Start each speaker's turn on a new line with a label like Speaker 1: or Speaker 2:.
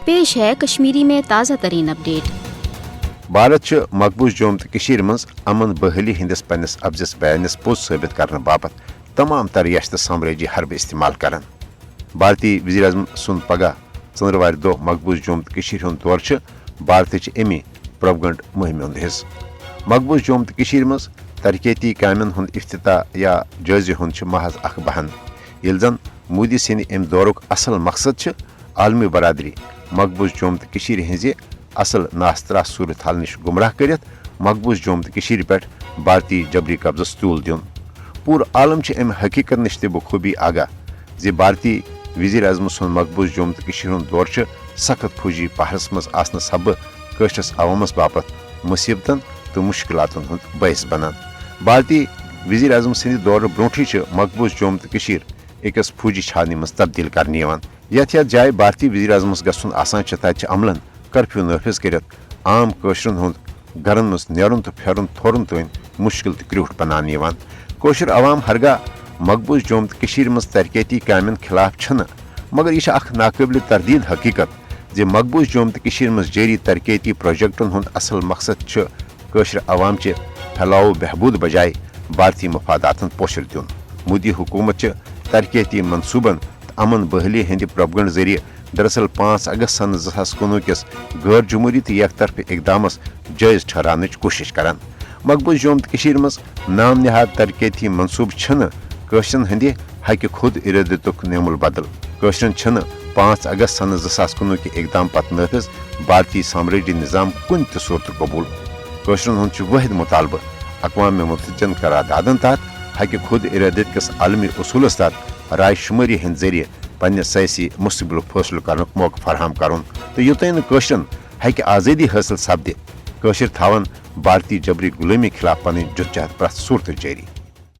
Speaker 1: पेश है कश्मीरी में ताज़ा तरीन अपडेट।
Speaker 2: भारत मकबूज जोम तो मज अमन बहाली हंदिस पन्निस अफजस बयानस पोज साबित करने बापत तमाम तरयश तो साम्राजी हरब इस्तेमाल करान। भारतीय वज़ीर आज़म सुंद पगह षंदरवार दो मकबूज जोम तो हंद दौर भारत अमी प्रोपगंड मुहिम हंद हिस्स। मकबूज जोम तो मज तरक्याती कामन हंद इफ्तिताह या जायजे हंद महज अख बहन ये जन मोदी सद अम दौरुक असल मकसद आलमी बरादरी मकबूज जोम तो हज असल नास्तरा सूरत हाल नश गुमराह कर मकबूज जोम तो पे भारतीय जबरी कब्जस तूल दिन। पूर आलम अम हकीकत नश बखूबी आगाह जे भारतीय वज़ीर आज़म सुंद मकबूज जोम तो हंद दौर सख्त फौजी पहरस मज आसन सब कशरस अवामस बापत मुसीबतन तो मुश्किलातन हंद बहस बनान। भारतीय वज़ीर आज़म सद दौर ब्रोठी मकबूज जोम तो अकस फौजी छावनी मज तब्दील करने यथ जाय भारतीय वज़ीर आज़मस गसन आसान तत अमलन कर्फ्यू नाफिज कर आम कशरन हंद घरन मज नेरुन तो फेरुन थोरन तन मुश्किल तो क्रूठ बनाने कशर अवाम हरगाह मकबूज जोम तो मज तरक्याती कामन खिलाफ छन मगर यह नाकबिल तरदीद हकीकत जे मकबूज जोम तो मज जारी तरक्याती प्रोजेक्टन हंद असल मकसद कशर अवाम चे फैलाव बहबूद बजाय भारतीय मफादातन पोशर दिन। मोदी हुकूमत तरक्याती मनसूबन अमन बहाली हंद प्रोपगंड जरिए दरअसल 5 अगस्त सन 2019 किस गैर जमहूरी तो एक तरफ इकदाम जायज ठहरान कोशिश करान। मकबूज जोम तो मज नाम नहाद तरक्याती मनसूब कशरन हंद हक खुद इरादतुक नेमुल बदल कशरन 5 अगस्त सन 2019 के इकदाम पत नाफिज भारतीय साम्राज्य निज़ाम कुन त सूरत कबूल कशरन हंद वाहिद मुतालबा अक़वाम मुत्तहिदन करारदादन तहत हक खुद इरादत किस आलमी उसूलस तहत राय शुमारी हंद जरिए पन्ने सयासी मुस्तकबिल फैसल कर मौका फराहम करुन तो योतन कशरन हक आज़ादी हासिल सपदि कशर थवन भारतीय जबरी गुलामी खिलाफ पन जुदजहद प्रथ सूरत जारी।